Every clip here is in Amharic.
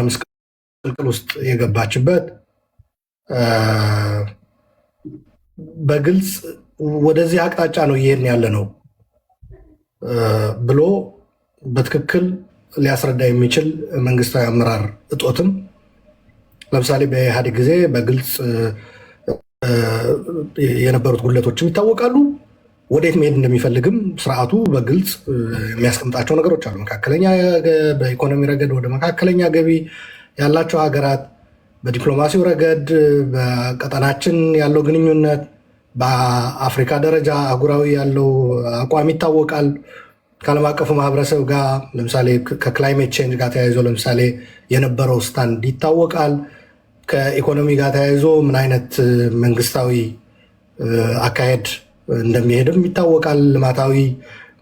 ምስቅልቅል ውስጥ የገባችበት በግልጽ ወደዚህ አቅጣጫ ነው ይሄን ያለ ነው ብሎ በትክክል ሊያስረዳ የሚችል መንግስታዊ አመራር እጦትም ለምሳሌ በኢህአዴግ ጊዜ በግልጽ የነበሩት ጉድለቶችም ይታወቃሉ። ወዴት መሄድ እንደሚፈልግም ስርዓቱ በግልጽ የሚያስቀምጣቸው ነገሮች አሉ። መካከለኛ በኢኮኖሚ ረገድ ወደ መካከለኛ ገቢ ያላቸው ሀገራት፣ በዲፕሎማሲው ረገድ በቀጠናችን ያለው ግንኙነት፣ በአፍሪካ ደረጃ አህጉራዊ ያለው አቋም ይታወቃል። ከዓለም አቀፉ ማህበረሰብ ጋር ለምሳሌ ከክላይሜት ቼንጅ ጋር ተያይዞ ለምሳሌ የነበረው ስታንድ ይታወቃል። ከኢኮኖሚ ጋር ተያይዞ ምን አይነት መንግስታዊ አካሄድ እንደሚሄድም ይታወቃል። ልማታዊ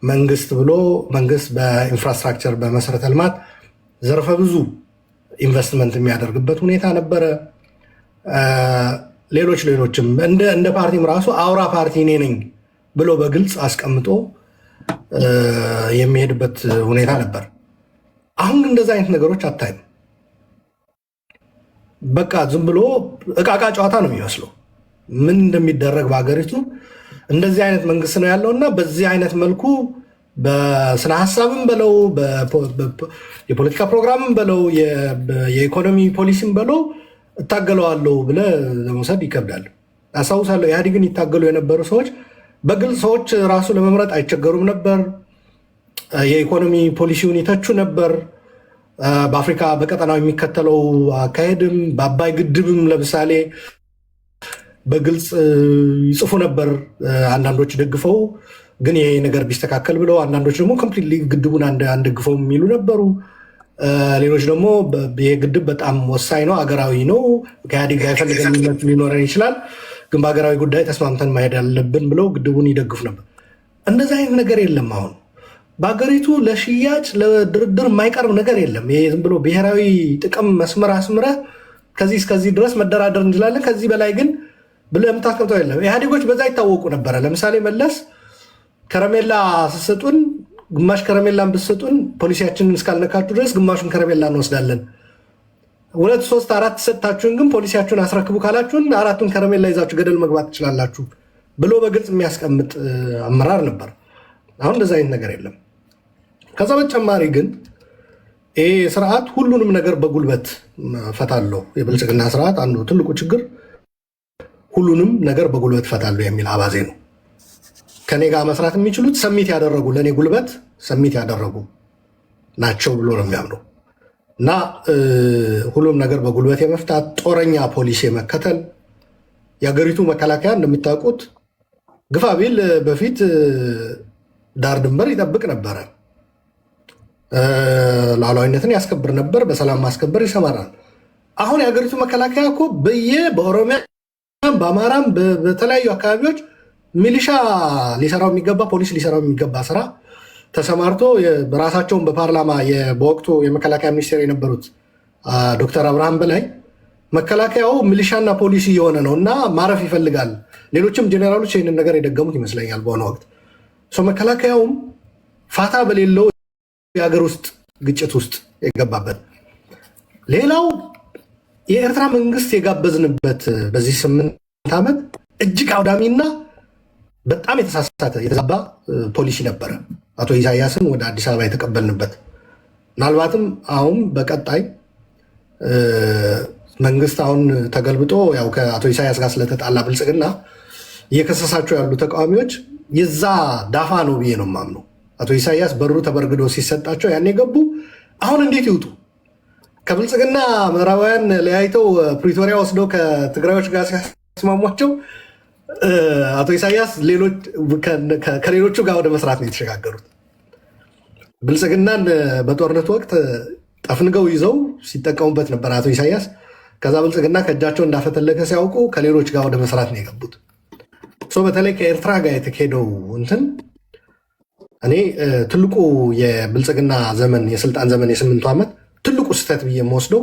መንግስት ብሎ መንግስት በኢንፍራስትራክቸር በመሰረተ ልማት ዘርፈ ብዙ ኢንቨስትመንት የሚያደርግበት ሁኔታ ነበረ። ሌሎችም እንደ ፓርቲም ራሱ አውራ ፓርቲ እኔ ነኝ ብሎ በግልጽ አስቀምጦ የሚሄድበት ሁኔታ ነበር። አሁን ግን እንደዚህ አይነት ነገሮች አታይም። በቃ ዝም ብሎ እቃቃ ጨዋታ ነው የሚመስለው። ምን እንደሚደረግ በሀገሪቱ እንደዚህ አይነት መንግስት ነው ያለው እና በዚህ አይነት መልኩ በስነ ሀሳብም በለው የፖለቲካ ፕሮግራምም በለው የኢኮኖሚ ፖሊሲም በለው እታገለዋለሁ ብለህ ለመውሰድ ይከብዳል። አስታውሳለሁ ኢህአዴግን ይታገሉ የነበሩ ሰዎች በግልጽ ሰዎች ራሱ ለመምረጥ አይቸገሩም ነበር። የኢኮኖሚ ፖሊሲውን ይተቹ ነበር። በአፍሪካ በቀጠናው የሚከተለው አካሄድም በአባይ ግድብም ለምሳሌ በግልጽ ይጽፉ ነበር። አንዳንዶች ደግፈው ግን ይሄ ነገር ቢስተካከል ብለው፣ አንዳንዶች ደግሞ ኮምፕሊትሊ ግድቡን አንደግፈው የሚሉ ነበሩ። ሌሎች ደግሞ ይሄ ግድብ በጣም ወሳኝ ነው፣ አገራዊ ነው፣ ከኢህአዴግ ጋር የፈለገ ሊኖረን ይችላል፣ ግን በሀገራዊ ጉዳይ ተስማምተን ማሄድ አለብን ብለው ግድቡን ይደግፉ ነበር። እንደዚህ አይነት ነገር የለም። አሁን በሀገሪቱ ለሽያጭ ለድርድር የማይቀርብ ነገር የለም። ይሄ ዝም ብሎ ብሔራዊ ጥቅም መስመር አስምረህ ከዚህ እስከዚህ ድረስ መደራደር እንችላለን፣ ከዚህ በላይ ግን ብለህ የምታስቀምጠው የለም። ኢህአዴጎች በዛ ይታወቁ ነበረ። ለምሳሌ መለስ ከረሜላ ስሰጡን ግማሽ ከረሜላን ብትሰጡን ፖሊሲያችንን እስካልነካችሁ ድረስ ግማሹን ከረሜላ እንወስዳለን፣ 2 3 4 ሰጥታችሁን ግን ፖሊሲያችሁን አስረክቡ ካላችሁን 4ቱን ከረሜላ ይዛችሁ ገደል መግባት ትችላላችሁ ብሎ በግልጽ የሚያስቀምጥ አመራር ነበር። አሁን እንደዛ አይነት ነገር የለም። ከዛ በተጨማሪ ግን ይህ ስርዓት ሁሉንም ነገር በጉልበት ፈታለሁ፣ የብልጽግና ስርዓት አንዱ ትልቁ ችግር ሁሉንም ነገር በጉልበት ፈታለሁ የሚል አባዜ ነው። ከኔ ጋር መስራት የሚችሉት ሰሚት ያደረጉ ለእኔ ጉልበት ሰሚት ያደረጉ ናቸው ብሎ ነው የሚያምነው እና ሁሉም ነገር በጉልበት የመፍታት ጦረኛ ፖሊሲ የመከተል የሀገሪቱ መከላከያ እንደምታውቁት ግፋ ቢል በፊት ዳር ድንበር ይጠብቅ ነበረ፣ ሉዓላዊነትን ያስከብር ነበር፣ በሰላም ማስከበር ይሰማራል። አሁን የሀገሪቱ መከላከያ እኮ በኦሮሚያ በአማራም በተለያዩ አካባቢዎች ሚሊሻ ሊሰራው የሚገባ ፖሊስ ሊሰራው የሚገባ ስራ ተሰማርቶ በራሳቸውን በፓርላማ በወቅቱ የመከላከያ ሚኒስቴር የነበሩት ዶክተር አብርሃም በላይ መከላከያው ሚሊሻና ፖሊስ እየሆነ ነው እና ማረፍ ይፈልጋል። ሌሎችም ጄኔራሎች ይህንን ነገር የደገሙት ይመስለኛል በሆነ ወቅት። መከላከያውም ፋታ በሌለው የሀገር ውስጥ ግጭት ውስጥ የገባበት። ሌላው የኤርትራ መንግስት የጋበዝንበት በዚህ 8 ዓመት እጅግ አውዳሚና በጣም የተሳሳተ የተዛባ ፖሊሲ ነበረ። አቶ ኢሳያስን ወደ አዲስ አበባ የተቀበልንበት ምናልባትም አሁን በቀጣይ መንግስት አሁን ተገልብጦ ያው ከአቶ ኢሳያስ ጋር ስለተጣላ ብልጽግና እየከሰሳቸው ያሉ ተቃዋሚዎች የዛ ዳፋ ነው ብዬ ነው የማምነው። አቶ ኢሳያስ በሩ ተበርግዶ ሲሰጣቸው ያኔ ገቡ። አሁን እንዴት ይውጡ? ከብልጽግና ምዕራባውያን ለያይተው ፕሪቶሪያ ወስደው ከትግራዮች ጋር ሲያስማሟቸው አቶ ኢሳያስ ከሌሎቹ ጋር ወደ መስራት ነው የተሸጋገሩት። ብልጽግናን በጦርነት ወቅት ጠፍንገው ይዘው ሲጠቀሙበት ነበር አቶ ኢሳያስ። ከዛ ብልጽግና ከእጃቸው እንዳፈተለከ ሲያውቁ ከሌሎች ጋር ወደ መስራት ነው የገቡት። በተለይ ከኤርትራ ጋር የተካሄደው እንትን እኔ ትልቁ የብልጽግና ዘመን የስልጣን ዘመን የ8 ዓመት ትልቁ ስህተት ብዬ የምወስደው